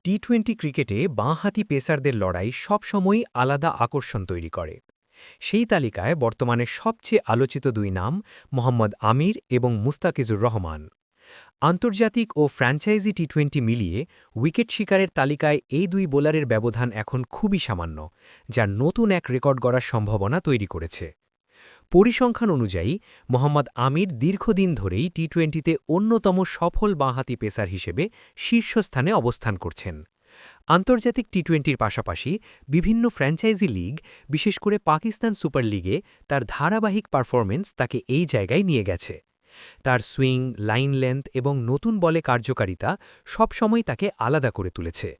টি-20 ক্রিকেটে বাঁহাতি পেসারদের লড়াই সবসময়ই আলাদা আকর্ষণ তৈরি করে। সেই তালিকায় বর্তমানে সবচেয়ে আলোচিত দুই নাম মোহাম্মদ আমির এবং মুস্তাফিজুর রহমান। আন্তর্জাতিক ও ফ্র্যাঞ্চাইজি টি-20 মিলিয়ে উইকেট শিকারের তালিকায় এই দুই বোলারের ব্যবধান এখন খুবই সামান্য, যা নতুন এক রেকর্ড গড়ার সম্ভাবনা তৈরি করেছে। পরিসংখ্যান অনুযায়ী মোহাম্মদ আমির দীর্ঘদিন ধরেই টি-20তে অন্যতম সফল বাঁহাতি পেসার হিসেবে শীর্ষস্থানে অবস্থান করছেন। আন্তর্জাতিক টি-20র পাশাপাশি বিভিন্ন ফ্র্যাঞ্চাইজি লিগ, বিশেষ করে পাকিস্তান সুপার লিগে তার ধারাবাহিক পারফরমেন্স তাকে এই জায়গায় নিয়ে গেছে। তার সুইং, লাইন লেন্থ এবং নতুন বলে কার্যকারিতা সবসময় তাকে আলাদা করে তুলেছে।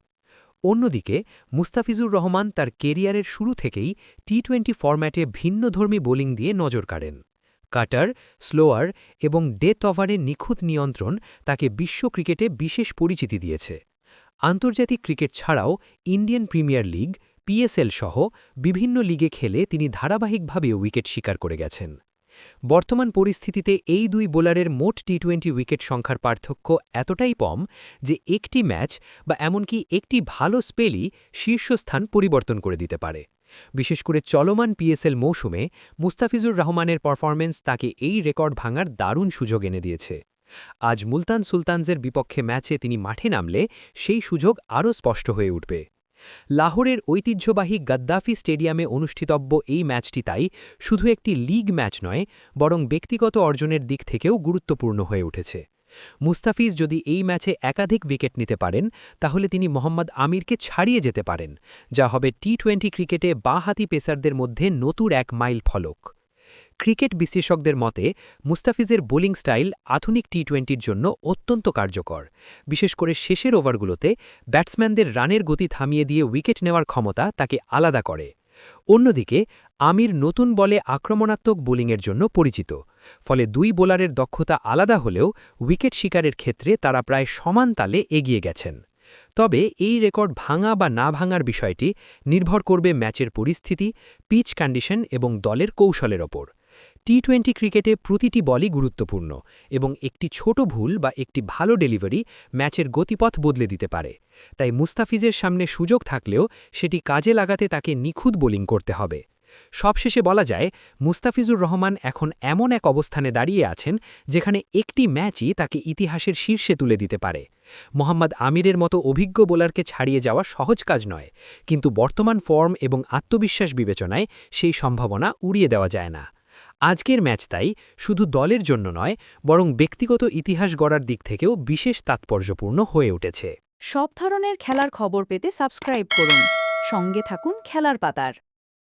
অন্যদিকে মুস্তাফিজুর রহমান তার কেরিয়ারের শুরু থেকেই টি-20 ফরম্যাটে ভিন্নধর্মী বোলিং দিয়ে নজর কাড়েন। কাটার, স্লোয়ার এবং ডেথ ওভারের নিখুঁত নিয়ন্ত্রণ তাকে বিশ্ব ক্রিকেটে বিশেষ পরিচিতি দিয়েছে। আন্তর্জাতিক ক্রিকেট ছাড়াও ইন্ডিয়ান প্রিমিয়ার লিগ, পিএসএল সহ বিভিন্ন লিগে খেলে তিনি ধারাবাহিকভাবে উইকেট শিকার করে গেছেন। বর্তমান পরিস্থিতিতে এই দুই বোলারের মোট টি-20 উইকেট সংখ্যার পার্থক্য এতটাই কম যে একটি ম্যাচ বা এমনকি একটি ভালো স্পেলই শীর্ষস্থান পরিবর্তন করে দিতে পারে। বিশেষ করে চলমান পিএসএল মৌসুমে মুস্তাফিজুর রহমানের পারফরমেন্স তাকে এই রেকর্ড ভাঙার দারুণ সুযোগ এনে দিয়েছে। আজ মুলতান সুলতানজের বিপক্ষে ম্যাচে তিনি মাঠে নামলে সেই সুযোগ আরও স্পষ্ট হয়ে উঠবে। লাহোরের ঐতিহ্যবাহী গাদ্দাফি স্টেডিয়ামে অনুষ্ঠিতব্য এই ম্যাচটি তাই শুধু একটি লিগ ম্যাচ নয়, বরং ব্যক্তিগত অর্জনের দিক থেকেও গুরুত্বপূর্ণ হয়ে উঠেছে। মুস্তাফিজ যদি এই ম্যাচে একাধিক উইকেট নিতে পারেন, তাহলে তিনি মোহাম্মদ আমিরকে ছাড়িয়ে যেতে পারেন, যা হবে টি-20 ক্রিকেটে বাঁহাতি পেসারদের মধ্যে নতুন এক মাইল ফলক। ক্রিকেট বিশ্লেষকদের মতে মুস্তাফিজের বোলিং স্টাইল আধুনিক টি-20র জন্য অত্যন্ত কার্যকর, বিশেষ করে শেষের ওভারগুলোতে ব্যাটসম্যানদের রানের গতি থামিয়ে দিয়ে উইকেট নেওয়ার ক্ষমতা তাকে আলাদা করে। অন্যদিকে আমির নতুন বলে আক্রমণাত্মক বোলিংয়ের জন্য পরিচিত, ফলে দুই বোলারের দক্ষতা আলাদা হলেও উইকেট শিকারের ক্ষেত্রে তারা প্রায় সমান তালে এগিয়ে গেছেন। তবে এই রেকর্ড ভাঙা বা না ভাঙার বিষয়টি নির্ভর করবে ম্যাচের পরিস্থিতি, পিচ কন্ডিশন এবং দলের কৌশলের ওপর। টি-20 ক্রিকেটে প্রতিটি বলই গুরুত্বপূর্ণ এবং একটি ছোট ভুল বা একটি ভালো ডেলিভারি ম্যাচের গতিপথ বদলে দিতে পারে। তাই মুস্তাফিজের সামনে সুযোগ থাকলেও সেটি কাজে লাগাতে তাকে নিখুঁত বোলিং করতে হবে। সবশেষে বলা যায়, মুস্তাফিজুর রহমান এখন এমন এক অবস্থানে দাঁড়িয়ে আছেন যেখানে একটি ম্যাচই তাকে ইতিহাসের শীর্ষে তুলে দিতে পারে। মোহাম্মদ আমিরের মতো অভিজ্ঞ বোলারকে ছাড়িয়ে যাওয়া সহজ কাজ নয়, কিন্তু বর্তমান ফর্ম এবং আত্মবিশ্বাস বিবেচনায় সেই সম্ভাবনা উড়িয়ে দেওয়া যায় না। আজকের ম্যাচ তাই শুধু দলের জন্য নয়, বরং ব্যক্তিগত ইতিহাস গড়ার দিক থেকেও বিশেষ তাৎপর্যপূর্ণ হয়ে উঠেছে। সব ধরনের খেলার খবর পেতে সাবস্ক্রাইব করুন। সঙ্গে থাকুন খেলার পাতার।